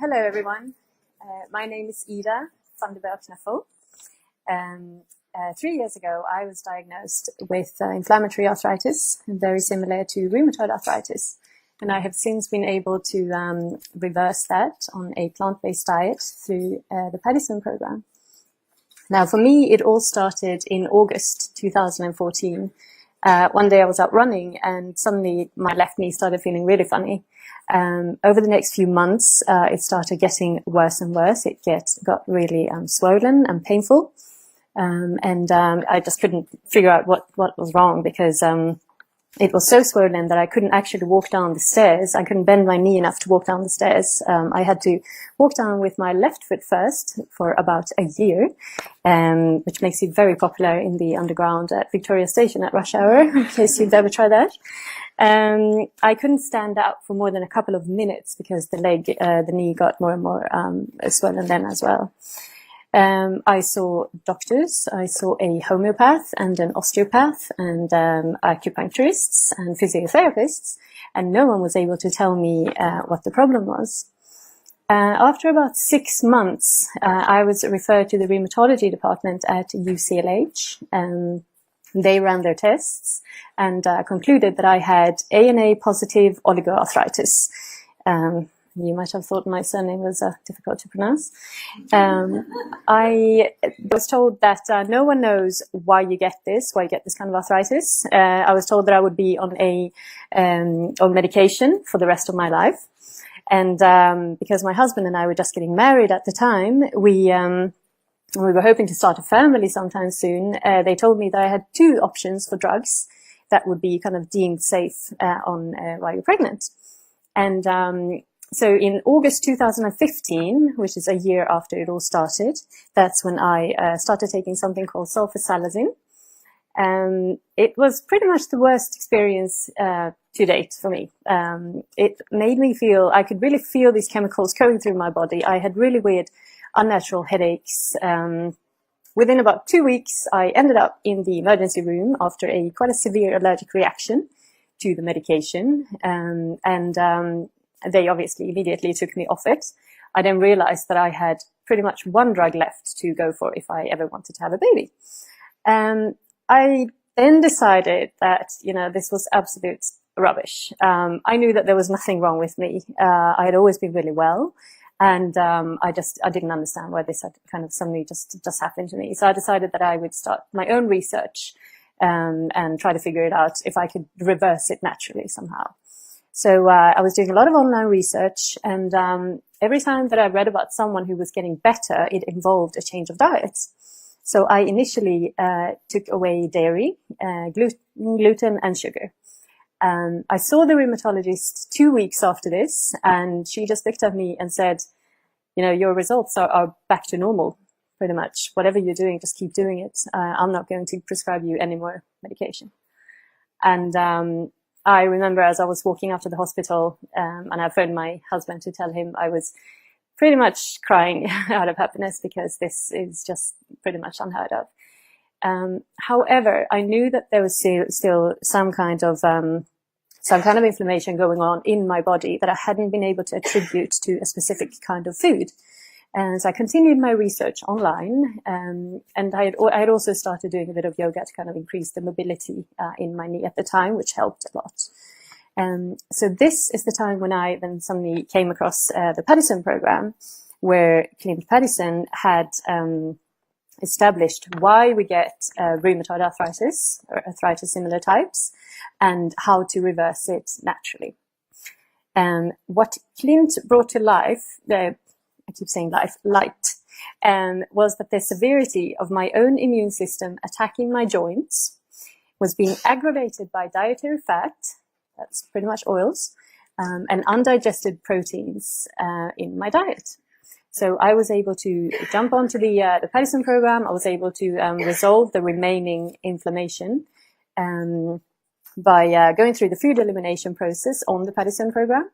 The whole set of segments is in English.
Hello, everyone. My name is Ida van de Berg-Knuffel. 3 years ago, I was diagnosed with inflammatory arthritis, very similar to rheumatoid arthritis. And I have since been able to reverse that on a plant-based diet through the Paddison program. Now, for me, it all started in August 2014. One day I was out running and suddenly my left knee started feeling really funny. Over the next few months, it started getting worse and worse. It got really swollen and painful. I just couldn't figure out what was wrong because it was so swollen that I couldn't actually walk down the stairs. I couldn't bend my knee enough to walk down the stairs. I had to walk down with my left foot first for about a year, which makes it very popular in the underground at Victoria Station at rush hour, in case you've ever tried that. I couldn't stand up for more than a couple of minutes because the knee got more and more swollen then as well. I saw doctors, I saw a homeopath and an osteopath and acupuncturists and physiotherapists, and no one was able to tell me what the problem was. After about 6 months, I was referred to the rheumatology department at UCLH. They ran their tests and concluded that I had ANA positive oligoarthritis. You might have thought my surname was difficult to pronounce. I was told that no one knows why you get this kind of arthritis. I was told that I would be on medication for the rest of my life. And because my husband and I were just getting married at the time, we were hoping to start a family sometime soon. They told me that I had 2 options for drugs that would be kind of deemed safe while you're pregnant. And so in August 2015, which is a year after it all started, that's when I started taking something called sulfasalazine. It was pretty much the worst experience to date for me. It made me feel, I could really feel these chemicals going through my body. I had really weird, unnatural headaches. Within about 2 weeks, I ended up in the emergency room after quite a severe allergic reaction to the medication. They obviously immediately took me off it. I then realized that I had pretty much one drug left to go for if I ever wanted to have a baby. I then decided that, this was absolute rubbish. I knew that there was nothing wrong with me. I had always been really well. And I didn't understand why this had kind of suddenly just happened to me. So I decided that I would start my own research and try to figure it out if I could reverse it naturally somehow. So I was doing a lot of online research, and every time that I read about someone who was getting better, it involved a change of diet. So I initially took away dairy, gluten and sugar. I saw the rheumatologist 2 weeks after this, and she just looked at me and said, your results are back to normal, pretty much. Whatever you're doing, just keep doing it. I'm not going to prescribe you any more medication. And I remember as I was walking out of the hospital, and I phoned my husband to tell him I was pretty much crying out of happiness because this is just pretty much unheard of. However, I knew that there was still some kind of inflammation going on in my body that I hadn't been able to attribute to a specific kind of food. And so I continued my research online, and I had also started doing a bit of yoga to kind of increase the mobility in my knee at the time, which helped a lot. So this is the time when I then suddenly came across the Paddison program, where Clint Paddison had established why we get rheumatoid arthritis or arthritis similar types and how to reverse it naturally. What Clint brought to life, I keep saying light, was that the severity of my own immune system attacking my joints was being aggravated by dietary fat, that's pretty much oils, and undigested proteins in my diet. So I was able to jump onto the Paddison program. I was able to resolve the remaining inflammation by going through the food elimination process on the Paddison program.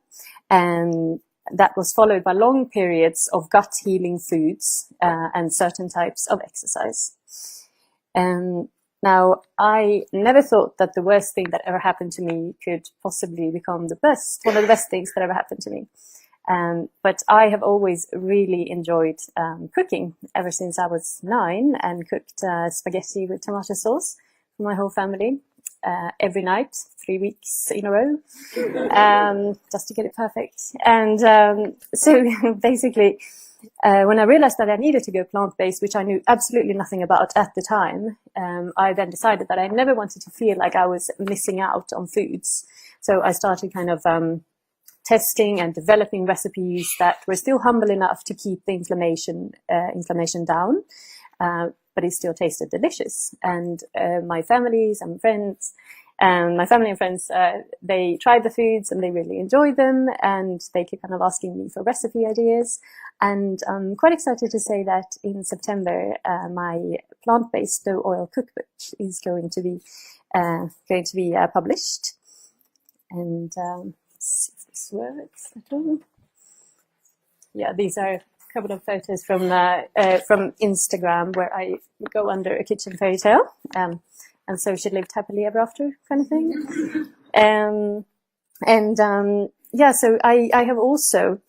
And that was followed by long periods of gut healing foods and certain types of exercise. Now, I never thought that the worst thing that ever happened to me could possibly become one of the best things that ever happened to me. But I have always really enjoyed cooking ever since I was 9, and cooked spaghetti with tomato sauce for my whole family every night, 3 weeks in a row, just to get it perfect. And so basically, when I realized that I needed to go plant-based, which I knew absolutely nothing about at the time, I then decided that I never wanted to feel like I was missing out on foods. So I started kind of testing and developing recipes that were still humble enough to keep the inflammation down, but it still tasted delicious. And my family and friends, they tried the foods and they really enjoyed them, and they kept kind of asking me for recipe ideas. And I'm quite excited to say that in September, my plant-based low oil cookbook is going to be published. And see if this works at all. Yeah, these are a couple of photos from Instagram where I go under a kitchen fairy tale, and so she lived happily ever after kind of thing. Yeah, so I have also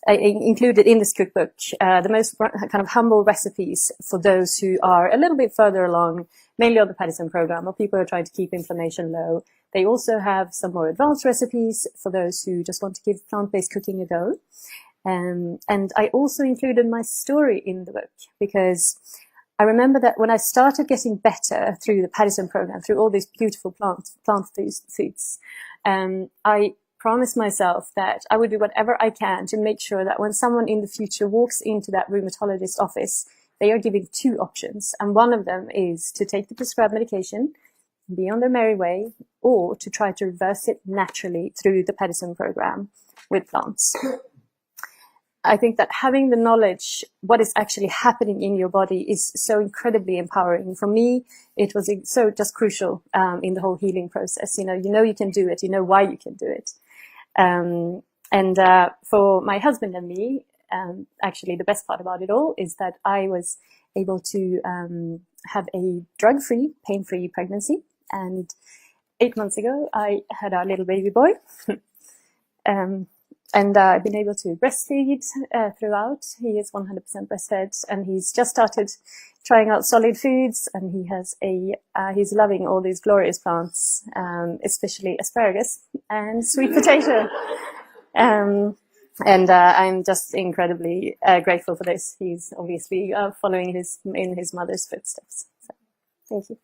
I included in this cookbook the most kind of humble recipes for those who are a little bit further along, mainly on the Paddison program, or people who are trying to keep inflammation low. They also have some more advanced recipes for those who just want to give plant-based cooking a go. And I also included my story in the book, because I remember that when I started getting better through the Paddison program, through all these beautiful plant foods, I promised myself that I would do whatever I can to make sure that when someone in the future walks into that rheumatologist office, they are given 2 options. And one of them is to take the prescribed medication, be on their merry way, or to try to reverse it naturally through the Paddison program with plants. I think that having the knowledge, what is actually happening in your body, is so incredibly empowering. For me, it was so just crucial in the whole healing process. You know you can do it. You know why you can do it. For my husband and me, actually the best part about it all is that I was able to have a drug-free, pain-free pregnancy. And 8 months ago, I had our little baby boy. And I've been able to breastfeed throughout. He is 100% breastfed, and he's just started trying out solid foods, and he has he's loving all these glorious plants, especially asparagus and sweet potato. And I'm just incredibly grateful for this. He's obviously following in his mother's footsteps. So, thank you.